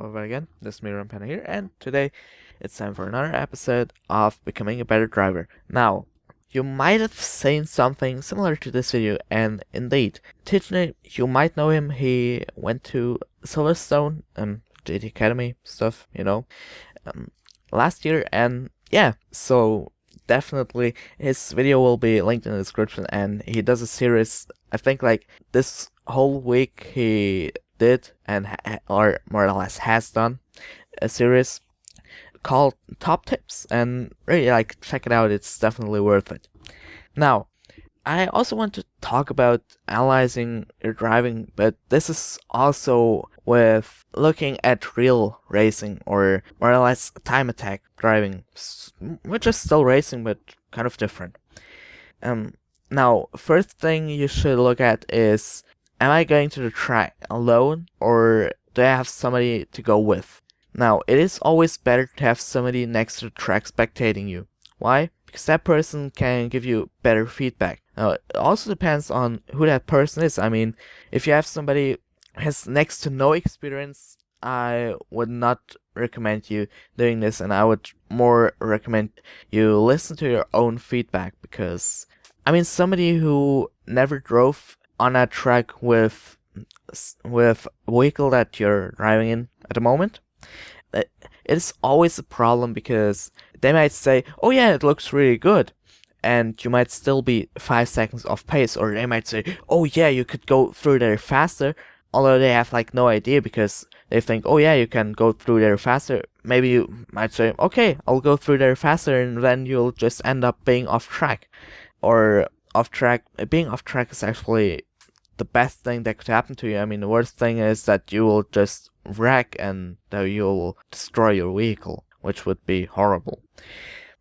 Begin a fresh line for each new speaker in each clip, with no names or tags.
Hello again, this is me, RennPanda here, and today it's time for another episode of Becoming a Better Driver. Now, you might have seen something similar to this video, and indeed, Tijani, you might know him. He went to Silverstone, did academy stuff, um, last year, and yeah, so definitely his video will be linked in the description, and he does a series, I think like this whole week he did or more or less has done a series called Top Tips, and really like check it out, it's definitely worth it. Now, I also want to talk about analyzing your driving, but this is also with looking at real racing, or more or less time attack driving, which is still racing but kind of different. Now, first thing you should look at is, am I going to the track alone, or do I have somebody to go with? Now, it is always better to have somebody next to the track spectating you. Why? Because that person can give you better feedback. Now, it also depends on who that person is. I mean, if you have somebody who has next to no experience, I would not recommend you doing this, and I would more recommend you listen to your own feedback, because, I mean, somebody who never drove on a track with a vehicle that you're driving in at the moment, it is always a problem, because they might say, oh yeah, it looks really good, and you might still be 5 seconds off pace, or they might say, oh yeah, you could go through there faster, although they have like no idea, because they think, oh yeah, you can go through there faster. Maybe you might say, okay, I'll go through there faster, and then you'll just end up being off track. Or being off track is actually the best thing that could happen to you. I mean, the worst thing is that you will just wreck and that you'll destroy your vehicle, which would be horrible.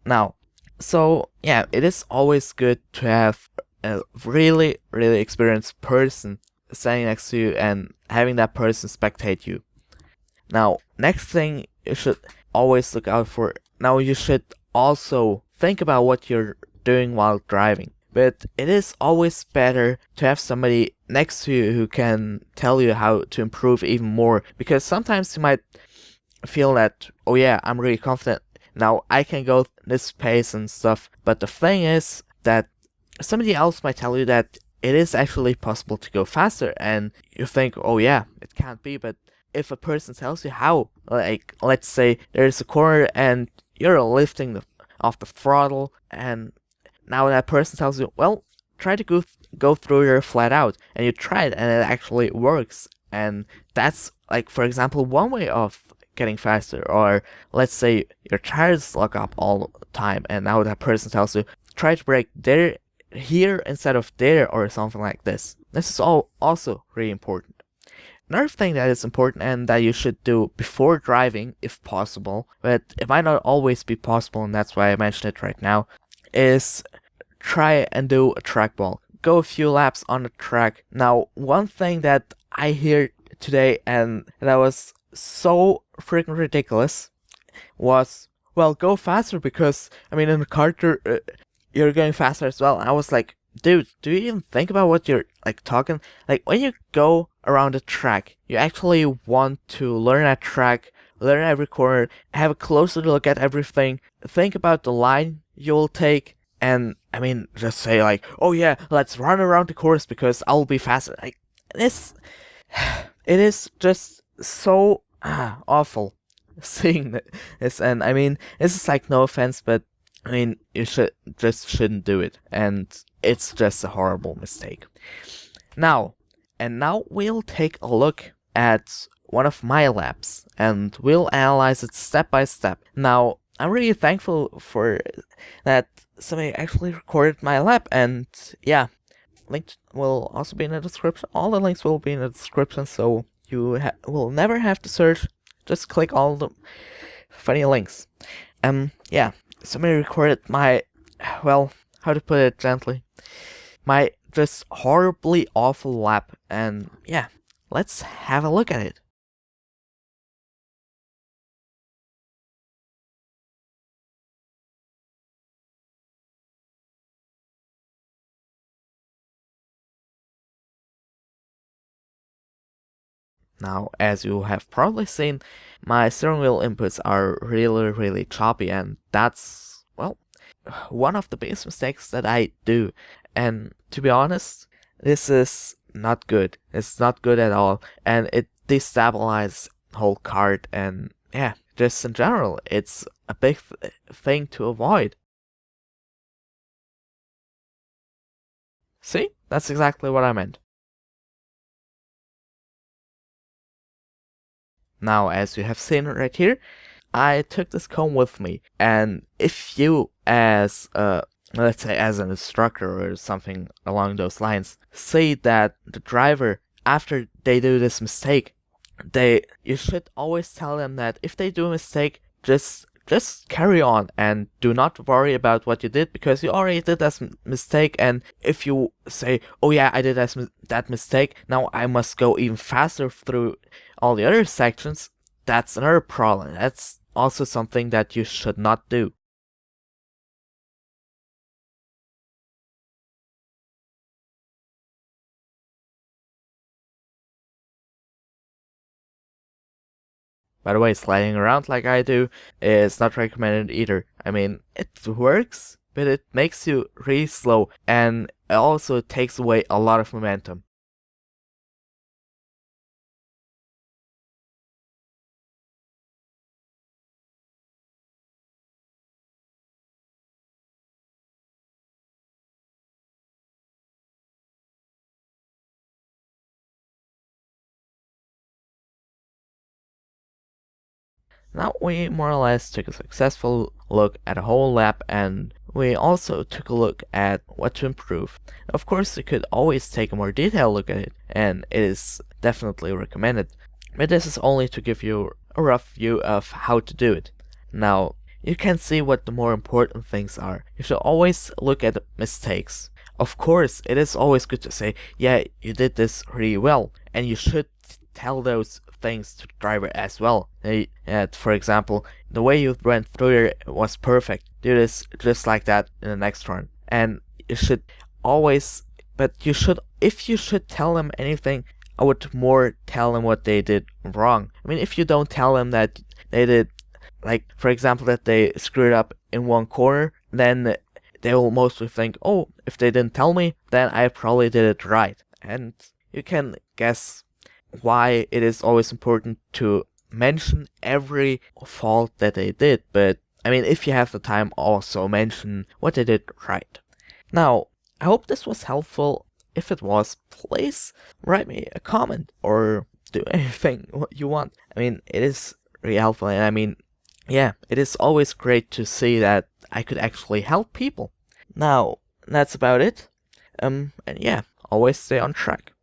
Now, so yeah, it is always good to have a really, really experienced person standing next to you and having that person spectate you. Now, next thing you should always look out for. Now, you should also think about what you're doing while driving. But it is always better to have somebody next to you who can tell you how to improve even more, because sometimes you might feel that, oh yeah, I'm really confident, now I can go this pace and stuff, but the thing is that somebody else might tell you that it is actually possible to go faster, and you think, oh yeah, it can't be. But if a person tells you how, like let's say there's a corner and you're lifting off the throttle, and now that person tells you, well, try to go through there flat out, and you try it and it actually works, and that's like, for example, one way of getting faster. Or let's say your tires lock up all the time, and now that person tells you, try to brake here instead of there, or something like this. This is all also really important. Another thing that is important and that you should do before driving, if possible, but it might not always be possible, and that's why I mentioned it right now, is try and do a track walk. Go a few laps on the track. Now, one thing that I hear today, and that was so freaking ridiculous, was, well, go faster, because, I mean, in the car you're going faster as well. And I was like, dude, do you even think about what you're like talking? Like, when you go around a track, you actually want to learn that track, learn every corner, have a closer look at everything, think about the line you'll take, and I mean, just say like, oh yeah, let's run around the course because I'll be faster. Like, this, it is just so awful seeing this. And I mean, this is like, no offense, but I mean, you shouldn't do it, and it's just a horrible mistake. Now we'll take a look at one of my laps, and we'll analyze it step by step. Now, I'm really thankful for that somebody actually recorded my lap, and yeah, link will also be in the description. All the links will be in the description, so you will never have to search. Just click all the funny links. Yeah, somebody recorded my, well, how to put it gently, my just horribly awful lap, and yeah, let's have a look at it. Now, as you have probably seen, my steering wheel inputs are really choppy, and that's, well, one of the biggest mistakes that I do. And to be honest, this is not good. It's not good at all, and it destabilizes the whole cart, and yeah, just in general, it's a big thing to avoid. See? That's exactly what I meant. Now, as you have seen right here, I took this comb with me, and if you, as let's say as an instructor or something along those lines, say that the driver, after they do this mistake, you should always tell them that if they do a mistake, just carry on and do not worry about what you did, because you already did that mistake. And if you say, oh yeah, I did that mistake, now I must go even faster through all the other sections, that's another problem. That's also something that you should not do. By the way, sliding around like I do is not recommended either. I mean, it works, but it makes you really slow, and it also takes away a lot of momentum. Now we more or less took a successful look at a whole lap, and we also took a look at what to improve. Of course, you could always take a more detailed look at it, and it is definitely recommended, but this is only to give you a rough view of how to do it. Now, you can see what the more important things are. You should always look at mistakes. Of course, it is always good to say, yeah, you did this really well, and you should tell those things to the driver as well. For example, the way you went through here was perfect. Do this just like that in the next turn. And you should always, but you should, if you should tell them anything, I would more tell them what they did wrong. I mean, if you don't tell them that they did, like, for example, that they screwed up in one corner, then they will mostly think, oh, if they didn't tell me, then I probably did it right. And you can guess why it is always important to mention every fault that they did, but I mean, if you have the time, also mention what they did right. Now, I hope this was helpful. If it was, please write me a comment or do anything what you want. I mean, it is really helpful, and I mean, yeah, it is always great to see that I could actually help people. Now, that's about it. And yeah, always stay on track.